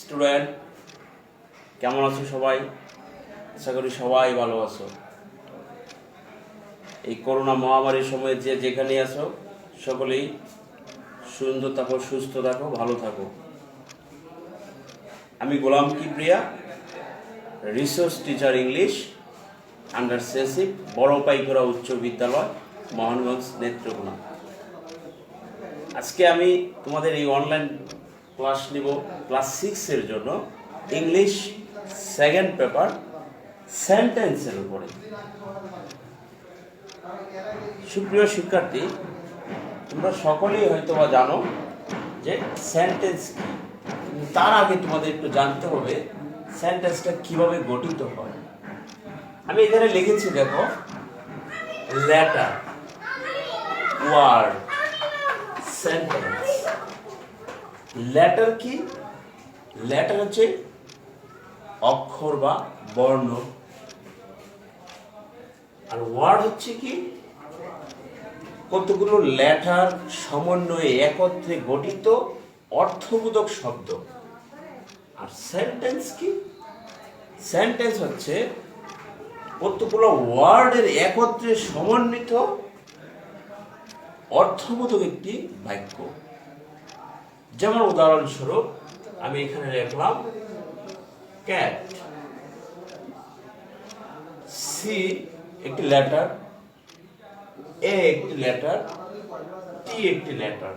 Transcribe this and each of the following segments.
Student, কেমন আছো সবাই? আশা করি সবাই ভালো আছো। এই করোনা মহামারীর সময় যে যেখানে আছো সকলেই সুন্দর থাকো, সুস্থ থাকো, ভালো থাকো। আমি Golam Kibria, resource teacher English, under সেসিভ, বড় পাইকরা উচ্চ বিদ্যালয়, মোহনগঞ্জ, নেত্রকোনা। আজকে আমি তোমাদের এই অনলাইন ক্লাস নিব ক্লাস 6-এর জন্য ইংলিশ সেকেন্ড পেপার সেন্টেন্সের উপরে। সুপ্রিয় শিক্ষার্থী, তোমরা সকলেই হয়তো বা জানো যে সেন্টেন্স কি। তার আগে তোমাদের একটু জানতে হবে সেন্টেন্সটা কিভাবে গঠিত হয়। আমি এখানে লিখেছি, দেখো, লেটার, ওয়ার্ড, সেন্টেন্স। লেটার কি? লেটার হচ্ছে অক্ষর বা বর্ণ, আর ওয়ার্ড হচ্ছে কি কতগুলো লেটার সমন্বয়ে একত্রে গঠিত অর্থবোধক শব্দ। আর সেন্টেন্স কি? সেন্টেন্স হচ্ছে কতগুলো ওয়ার্ডের একত্রে সমন্বিত অর্থবোধক একটি বাক্য। যেমন উদাহরণস্বরূপ আমি এখানে লিখলাম ক্যাট। সি একটি লেটার, এ একটি লেটার, টি একটি লেটার।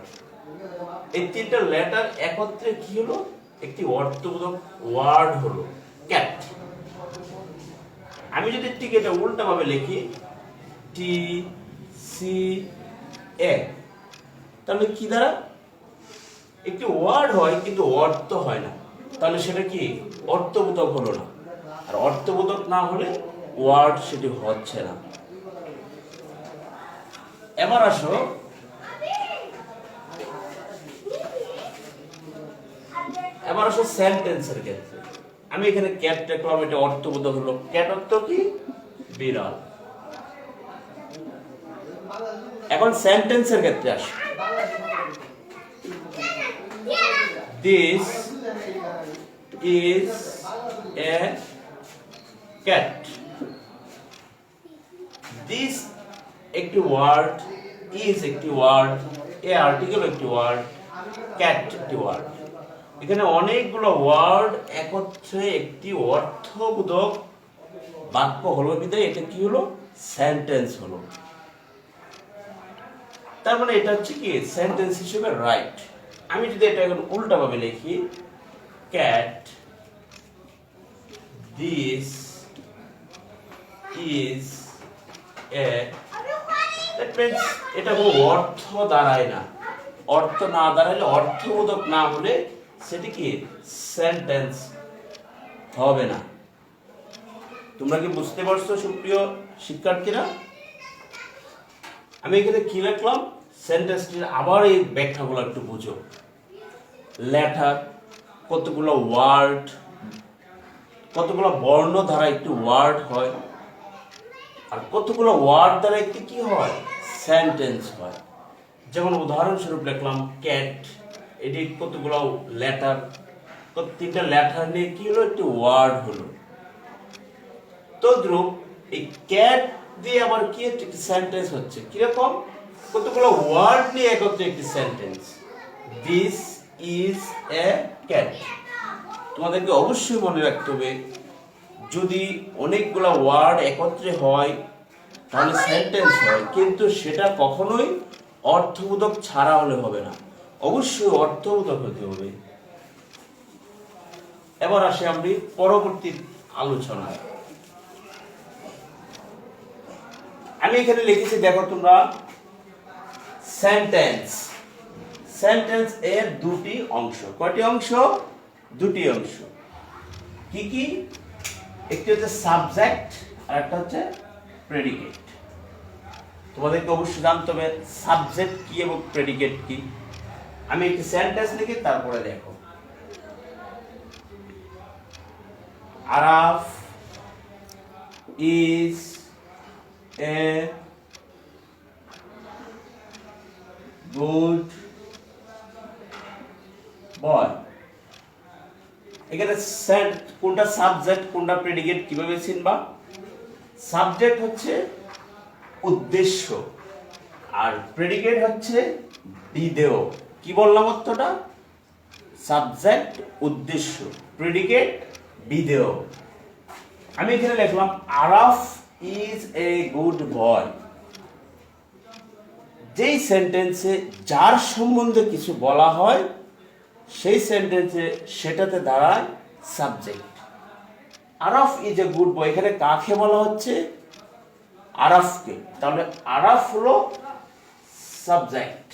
এই তিনটা লেটার একত্রে কি হলো? একটি অর্থবোধক ওয়ার্ড হলো ক্যাট। আমি যদি ঠিক এটা উল্টা ভাবে লিখি, টি সি এ, তাহলে কি দ্বারা একটি ওয়ার্ড হয় কিন্তু অর্থ হয় না। তাহলে সেটা কি অর্থবোধক হলো না। আর অর্থবোধক না হলে ওয়ার্ড সেটি হচ্ছে না। এবার আসো সেন্টেন্সের ক্ষেত্রে। আমি এখানে ক্যাট লিখলাম, এটা অর্থবোধক হলো। ক্যাট অর্থ কি? বিড়াল। এখন সেন্টেন্সের ক্ষেত্রে আসি। This is a cat. This একটি ওয়ার্ড, is একটি ওয়ার্ড, a আর্টিকেল একটি ওয়ার্ড, ক্যাট একটি ওয়ার্ড। এখানে অনেকগুলো ওয়ার্ড একত্রে একটি অর্থবোধক বাক্য হলো বিধায় এটা কি হলো? সেন্টেন্স হলো। তার মানে এটা হচ্ছে কি সেন্টেন্স হিসেবে রাইট। আমি যদি এটা এখন উল্টা ভাবে লিখি, cat this is a, that means এটা কোনো অর্থ দাঁড়ায় না। অর্থ না দাঁড়ালে, অর্থবোধক না হলে সেটি কি সেন্টেন্স হবে না। তোমরা কি বুঝতে পারছো সুপ্রিয় শিক্ষার্থীরা? আমি এখানে কি লিখলাম সেন্টেন্সটির আবার এই ব্যাখ্যাগুলো একটু বুঝো। লেটার, কতগুলো ওয়ার্ড, কতগুলো বর্ণ দ্বারা একটি ওয়ার্ড হয়, আর কতগুলো ওয়ার্ড দ্বারা একটি কি হয়? সেন্টেন্স হয়। যেমন উদাহরণস্বরূপ লিখলাম ক্যাট, এটি কতগুলো লেটার, তিনটা লেটার নিয়ে কি হলো? একটি ওয়ার্ড হলো। তদ্রূপ এই ক্যাট দিয়ে আবার কি একটি সেন্টেন্স হচ্ছে কিরকম? কতগুলো ওয়ার্ড নিয়ে একত্রে একটি sentence. This is a cat. তোমাদেরকে অবশ্যই মনে রাখতে হবে, যদি অনেকগুলো ওয়ার্ড একত্রে হয় তাহলে সেন্টেন্স হয়, কিন্তু সেটা কখনোই অর্থবোধক ছাড়া হলে হবে না, অবশ্যই অর্থবোধক হতে হবে। এবার আসি আমরা পরবর্তী আলোচনায়। আমি এখানে লিখেছি, দেখো তোমরা, সেন্টেন্স। সেন্টেন্স এর দুটি অংশ। কয়টি অংশ? দুটি অংশ। কি কি? একটি হচ্ছে সাবজেক্ট আর একটা হচ্ছে প্রেডিকেট। তোমাদেরকে অবশ্যই জানতে হবে সাবজেক্ট কি এবং প্রেডিকেট কি। আমি একটি সেন্টেন্স লিখি, তারপরে দেখো, Araf is a good boy. এখানে কোনটা সাবজেক্ট কোনটা প্রেডিকেট কিভাবে চিনবা? সাবজেক্ট হচ্ছে উদ্দেশ্য আর প্রেডিকেট হচ্ছে বিধেয়। কি বললাম অর্থটা? সাবজেক্ট উদ্দেশ্য, প্রেডিকেট বিধেয়। আমি এখানে লিখলাম Araf is a good boy. যেই সেন্টেন্সে যার সম্বন্ধে কিছু বলা হয় সেই সেন্টেন্সে সেটাতে দাঁড়ায় subject. Araf is a good boy, এখানে কাকে বলা হচ্ছে? আরাফকে। তাহলে আরাফ হলো সাবজেক্ট।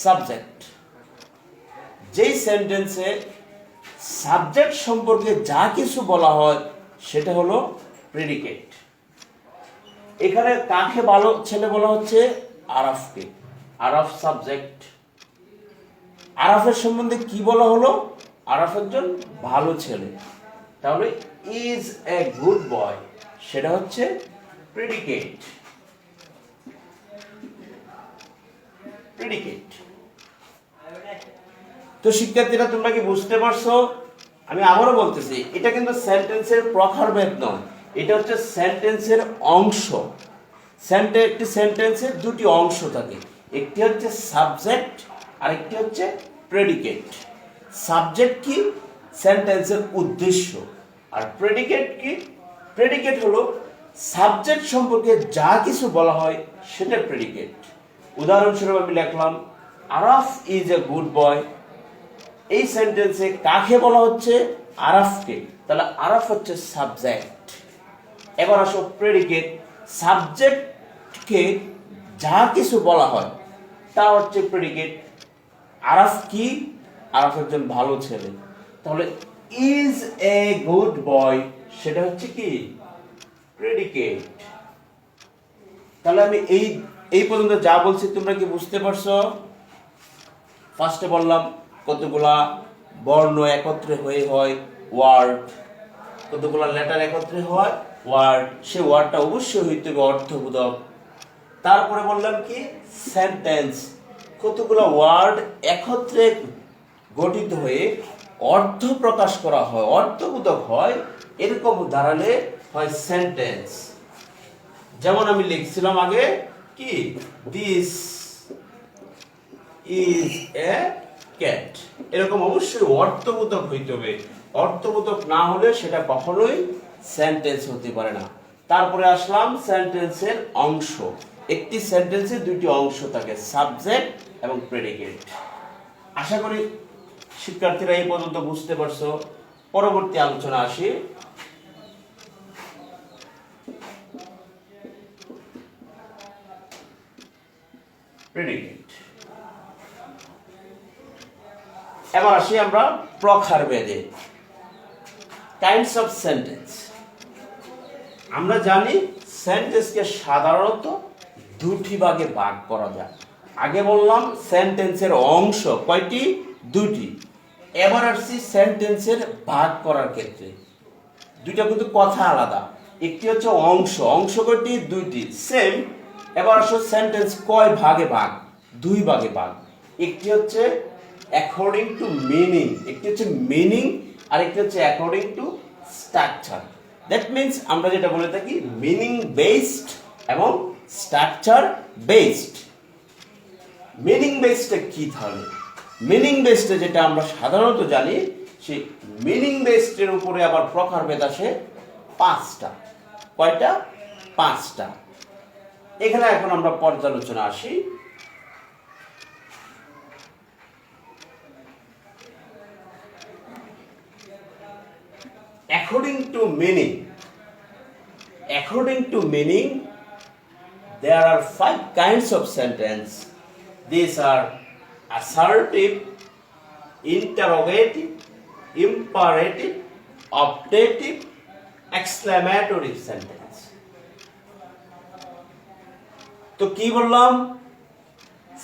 সাবজেক্ট যেই সেন্টেন্সে সাবজেক্ট সম্পর্কে যা কিছু বলা হয় সেটা হলো প্রেডিকেট। এখানে কাকে ভালো ছেলে বলা হচ্ছে? আরাফকে। আরাফ সাবজেক্ট। আরাফের সম্বন্ধে কি বলা হলো? আরাফ একজন ভালো ছেলে। তাহলে ইজ এ গুড বয় সেটা হচ্ছে প্রেডিকেট। প্রেডিকেট। তো শিক্ষার্থীরা তোমরা কি বুঝতে পারছো? আমি আবারও বলতেছি, এটা কিন্তু সেন্টেন্সের প্রকারভেদ নয়, এটা হচ্ছে সেন্টেন্সের অংশ। একটি সেন্টেন্সের দুটি অংশ থাকে, একটি হচ্ছে সাবজেক্ট আর একটি হচ্ছে প্রেডিকেট। সাবজেক্ট কি? সেন্টেন্সের উদ্দেশ্য। আর প্রেডিকেট কি? প্রেডিকেট হলো সাবজেক্ট সম্পর্কে যা কিছু বলা হয় সেটা প্রেডিকেট। উদাহরণস্বরূপ আমি লিখলাম Araf is a good boy. এই সেন্টেন্সে কাকে বলা হচ্ছে? আরাফকে। তাহলে আরাফ হচ্ছে সাবজেক্ট। এবার আসো প্রেডিকেট। সাবজেক্টকে যা কিছু বলা হয় তা হচ্ছে প্রেডিকেট। আরাফ কি? আরাফ একজন ভালো ছেলে। তাহলে ইজ এ গুড বয় সেটা হচ্ছে কি? প্রেডিকেট। তাহলে আমি এই পর্যন্ত যা বলছি তোমরা কি বুঝতে পারছো? ফার্স্টে বললাম কতগুলা বর্ণ একত্রে হয়ে হয় ওয়ার্ড, কতগুলা লেটার একত্রে হয় ওয়ার্ড। সে ওয়ার্ডটা অবশ্যই হইতে হবে অর্থবোধক। তারপরে বললাম কি? সেন্টেন্স, কতগুলা ওয়ার্ড একত্রে গঠিত হয়ে অর্থ প্রকাশ করা হয়, অর্থবোধক হয়, এরকম দাঁড়ালে হয় সেন্টেন্স। যেমন আমি লিখছিলাম আগে কি? This is a cat. এরকম অবশ্যই অর্থবোধক হইতে হবে। অর্থবোধক না হলে সেটা কখনোই সেন্টেন্স হতে পারে না। তারপরে আসলাম সেন্টেন্সের অংশ। একটি সেন্টেন্সের দুইটি অংশ থাকে, সাবজেক্ট এবং প্রেডিকেট। আশা করি শিক্ষার্থীরা এই পর্যন্ত বুঝতে পারছো। পরবর্তী আলোচনা আসি। প্রেডিকেট। এবার আসি আমরা প্রকারভেদে। Kinds of sentence. আমরা জানি সেন্টেন্সকে সাধারণত দুটি ভাগে ভাগ করা যায়। আগে বললাম সেন্টেন্সের অংশ কয়টি? দুটি। এবার আসছি সেন্টেন্সের ভাগ করার ক্ষেত্রে। দুইটা কিন্তু কথা আলাদা। একটি হচ্ছে অংশ, অংশ কয়টি? দুইটি, সেম। এবার আসো সেন্টেন্স কয় ভাগে ভাগ? দুই ভাগে ভাগ। একটি হচ্ছে অ্যাকর্ডিং টু মিনিং, একটি হচ্ছে মিনিং, আর একটি হচ্ছে according to structure. That means আমরা যেটা বলে থাকি মিনিং বেসড এবং স্ট্রাকচার বেসড। মিনিং বেসডটা কি তাহলে? মিনিং বেসডে যেটা আমরা সাধারণত জানি, সেই মিনিং বেসডের উপরে আবার প্রকারভেদ আসে পাঁচটা। কয়টা? পাঁচটা। এখানে এখন আমরা পর্যালোচনা আসি। According to meaning, there are 5 kinds of sentence. These are assertive, interrogative, imperative, optative, exclamatory sentence. তো কি বললাম?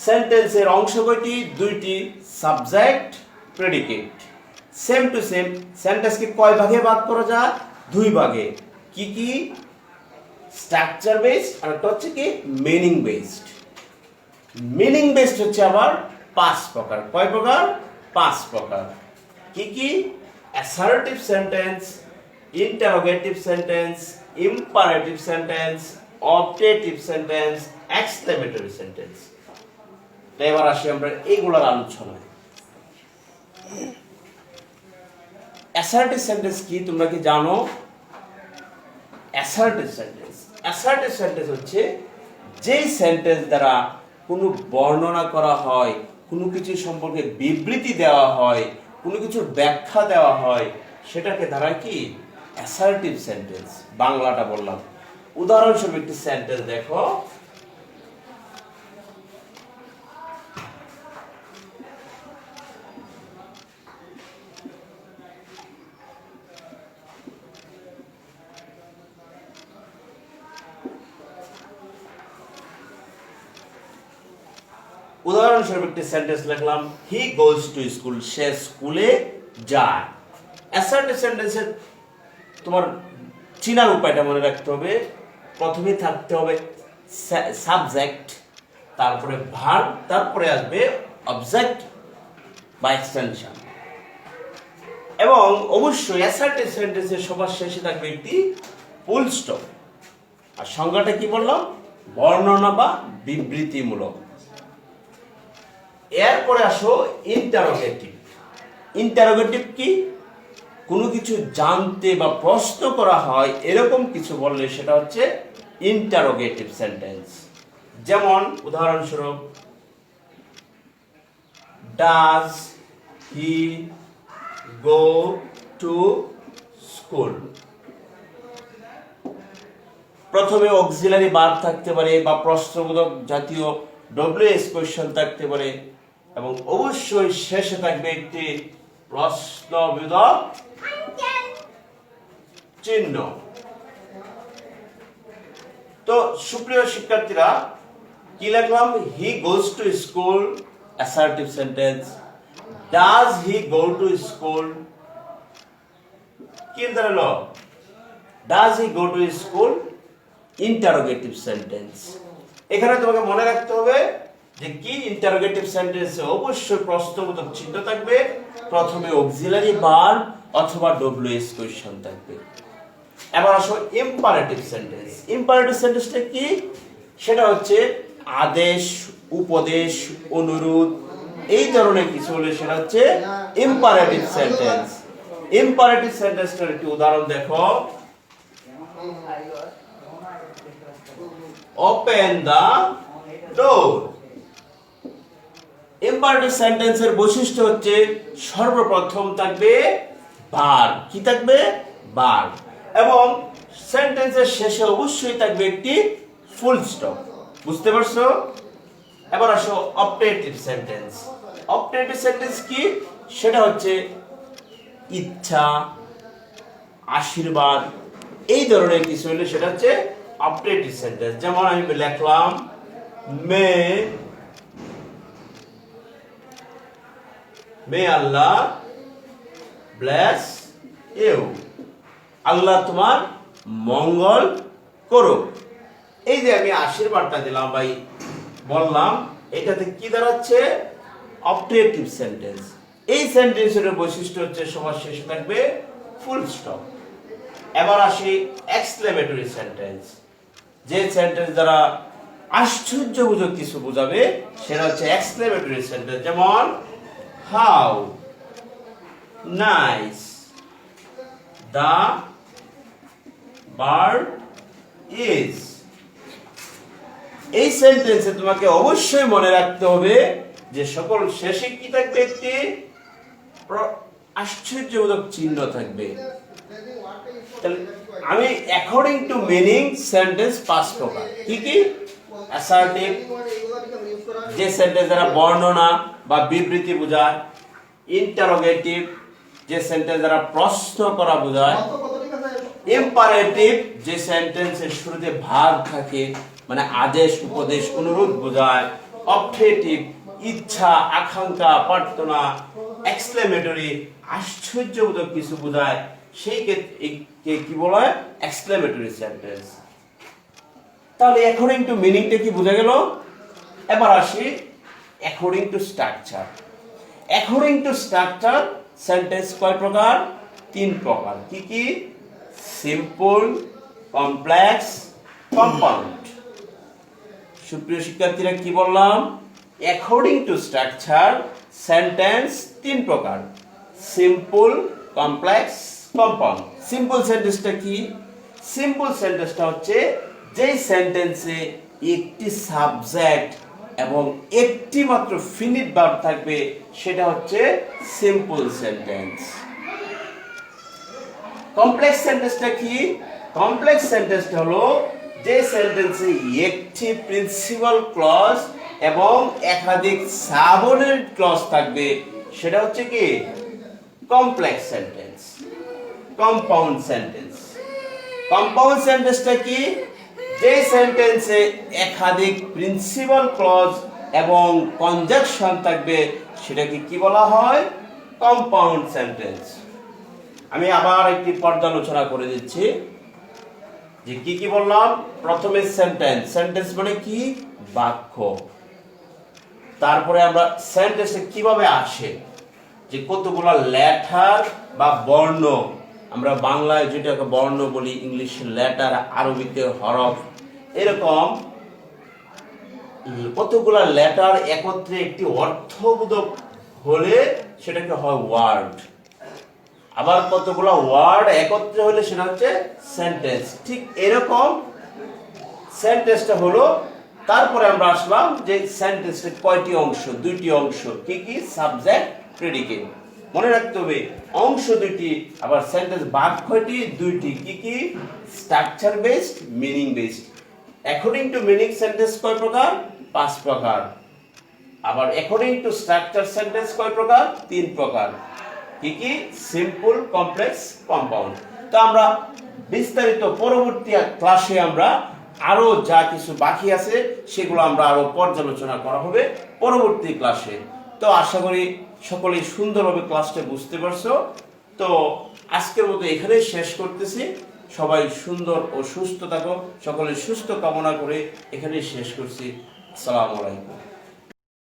সেন্টেন্সের অংশ কয়টি? দুইটি, subject, predicate. Same to same সেন্টেন্সকে কয় ভাগে ভাগ করা যায়? দুই ভাগে। কি কি? স্ট্রাকচার বেসড আর একটা হচ্ছে কি মিনিং বেসড। মিনিং বেসড হচ্ছে আবার পাঁচ প্রকার। কয় প্রকার? পাঁচ প্রকার। কি কি? Assertive sentence, interrogative sentence, imperative sentence, objective sentence, exclamatory sentence. এবার আসি আমরা এইগুলোর আলোচনায়। অ্যাসার্টিভ সেন্টেন্স কি তোমরা কি জানো? অ্যাসার্টিভ সেন্টেন্স হচ্ছে যেই সেন্টেন্স দ্বারা কোনো বর্ণনা করা হয়, কোনো কিছু সম্পর্কে বিবৃতি দেওয়া হয়, কোনো কিছুর ব্যাখ্যা দেওয়া হয়, সেটাকে দ্বারা কি? Assertive sentence. বাংলাটা বললাম। উদাহরণস্বরূপ একটি সেন্টেন্স দেখো। উদাহরণস্বরূপ একটি সেন্টেন্স লিখলাম, হি গোজ টু স্কুল, সে স্কুলে যায়। অ্যাসার্টিভ সেন্টেন্সের তোমার চিনার উপায়টা মনে রাখতে হবে। প্রথমে থাকতে হবে সাবজেক্ট, তারপরে ভার্ব, তারপরে আসবে অবজেক্ট বা এক্সটেনশন। এবং অবশ্যই অ্যাসার্টিভ সেন্টেন্সের সবার শেষে থাকবে একটি ফুল স্টপ। আর সংজ্ঞাটা কি বললাম? বর্ণনা বা বিবৃতিমূলক। এরপরে আসো ইন্টারোগেটিভ। ইন্টারোগেটিভ কি? কোনো কিছু জানতে বা প্রশ্ন করা হয় এরকম কিছু বললে সেটা হচ্ছে ইন্টারোগেটিভ সেন্টেন্স। যেমন উদাহরণস্বরূপ, does he go to school. প্রথমে অক্সিলারি ভার্ব থাকতে পারে বা প্রশ্নবোধক জাতীয় ডব্লিউএস কোয়েশ্চন থাকতে পারে, এবং অবশ্যই শেষে থাকবে একটি প্রশ্নবোধক চিহ্ন। তো সুপ্রিয় শিক্ষার্থীরা, কি লিখলাম? He goes to school, assertive sentence. Does he go to school, কি দাঁড়ালো? Does he go to school, interrogative sentence. এখানে তোমাকে মনে রাখতে হবে যে কি ইন্টারোগেটিভ সেন্টেন্সে অবশ্যই প্রশ্নবোধক চিহ্ন থাকবে, প্রথমে অক্সিলারি ভার্ব অথবা ডব্লিউএস কোয়েশ্চন থাকবে। এবার আসো ইম্পারেটিভ সেন্টেন্স। ইম্পারেটিভ সেন্টেন্সটা কি? সেটা হচ্ছে আদেশ, উপদেশ, অনুরোধ, এই ধরনের কিছু হলে সেটা হচ্ছে ইম্পারেটিভ সেন্টেন্স। ইম্পারেটিভ সেন্টেন্সটার একটি উদাহরণ দেখো। ওপেন দা ডোর। ইম্পারেটিভ সেন্টেন্সের বৈশিষ্ট্য হচ্ছে সর্বপ্রথম থাকবে ভার্ব। কি থাকবে? ভার্ব। এবং সেন্টেন্সের শেষে অবশ্যই থাকবে একটি ফুল স্টপ। বুঝতে পারছো? এবার আসো অবজেক্টিভ সেন্টেন্স। অবজেক্টিভ সেন্টেন্স কি? সেটা হচ্ছে ইচ্ছা, আশীর্বাদ, এই ধরনের কিছু হলে সেটা হচ্ছে অবজেক্টিভ সেন্টেন্স। যেমন আমি লিখলাম, মে আল্লাহ ব্লেস ইউ, আল্লাহ তোমার মঙ্গল করুক। এই যে আমি আশীর্বাদটা দিলাম ভাই, বললাম, এটাতে কি দাঁড়াচ্ছে? Objective sentence. এই সেন্টেন্সের বৈশিষ্ট্য হচ্ছে সবার শেষে থাকবে ফুল স্টপ। এবার আসি এক্সক্লেমেটরি সেন্টেন্স। যে সেন্টেন্স দ্বারা আশ্চর্যবোধক কিছু বোঝাবে সেটা হচ্ছে এক্সক্লেমেটরি সেন্টেন্স। যেমন how nice the bird is. এই সেন্টেন্সে তোমাকে অবশ্যই মনে রাখতে হবে যে সকল শেষে কি থাকবে? একটি আশ্চর্যবোধক চিহ্ন থাকবে। আমি অ্যাকর্ডিং টু মিনিং সেন্টেন্স পাঁচ প্রকার। কি কি? অ্যাসার্টিভ, যে সেন্টেন্স দ্বারা বর্ণনা বা বিবৃতি বোঝায়। ইন্টারোগেটিভ, যে সেন্টেন্স দ্বারা প্রশ্ন করা বোঝায়। ইম্পারেটিভ, যে সেন্টেন্সের শুরুতে ভার্ব থাকে, মানে আদেশ, উপদেশ, অনুরোধ বোঝায়। অবজেক্টিভ, ইচ্ছা, আকাঙ্ক্ষা, প্রার্থনা। এক্সক্লেমেটরি, আশ্চর্যবোধক কিছু বোঝায়, সেই ক্ষেত্রে কি বলা হয়? Exclamatory sentence. তাহলে অ্যাকর্ডিং টু মিনিংটা কি বোঝা গেল? এবার আসি according to structure. According to structure sentence কয় প্রকার? 3 প্রকার। কি কি? Simple, complex, compound. সুপ্রিয় শিক্ষার্থীরা, কি বললাম? অ্যাকর্ডিং টু স্ট্রাকচার সেন্টেন্স 3 প্রকার: সিম্পল, কমপ্লেক্স, কম্পাউন্ড। সিম্পল সেন্টেন্সটা কি? সিম্পল সেন্টেন্সটা হচ্ছে যেই সেন্টেন্সে একটি সাবজেক্ট এবং একটি মাত্র ফিনিট ভার্ব থাকবে, সেটা হচ্ছে সিম্পল সেন্টেন্স। কমপ্লেক্স সেন্টেন্সটা কি? কমপ্লেক্স সেন্টেন্সটা হলো যে সেন্টেন্সে একটি প্রিন্সিপাল ক্লজ এবং একাধিক সাবঅর্ডিনেট ক্লজ থাকবে, সেটা হচ্ছে কি? Complex sentence. Compound sentence. Compound সেন্টেন্সটা কি? যে সেন্টেন্সে একাধিক প্রিন্সিপাল ক্লজ এবং কনজাংশন থাকবে, সেটাকে কি বলা হয়? Compound sentence. আমি আবার একটি পর্যালোচনা করে দিচ্ছি যে কি কি বললাম। প্রথমে সেন্টেন্স। সেন্টেন্স মানে কি? বাক্য। তারপরে আমরা সেন্টেন্সে কিভাবে আসে, যে কতগুলো লেটার বা বর্ণ, আমরা বাংলায় যেটাকে বর্ণ বলি, ইংলিশে লেটার, আরবিতে হরফ, এরকম কতগুলো লেটার একত্রে একটি অর্থবোধক হলে সেটাকে হয় ওয়ার্ড। আবার কতগুলো ওয়ার্ড একত্রে হলে সেটা হচ্ছে সেন্টেন্স। ঠিক এরকম সেন্টেন্সটা হলো। তারপরে আমরা আসলাম যে সেন্টেন্সের কয়টি অংশ? 2টি অংশ। কি কি? Subject, predicate. মনে রাখতে হবে অংশ 2টি, আবার সেন্টেন্স ভাগ কয়টি? 2টি। কি কি? Structure based, meaning based. According to meaning sentence কয় প্রকার? 5 প্রকার। আবার অ্যাকর্ডিং টু স্ট্রাকচার সেন্টেন্স কয় প্রকার? 3 প্রকার। কি কি? Simple, complex, compound. তো আমরা বিস্তারিত পরবর্তী ক্লাসে আমরা আরো যা কিছু বাকি আছে সেগুলো আমরা আরো পর্যালোচনা করা হবে পরবর্তী ক্লাসে। তো আশা করি সকলেই সুন্দরভাবে ক্লাসটা বুঝতে পারছো। তো আজকের মতো এখানেই শেষ করতেছি। সবাই সুন্দর ও সুস্থ থাকো, সকলে সুস্থ কামনা করে এখানেই শেষ করছি। আসসালামু আলাইকুম।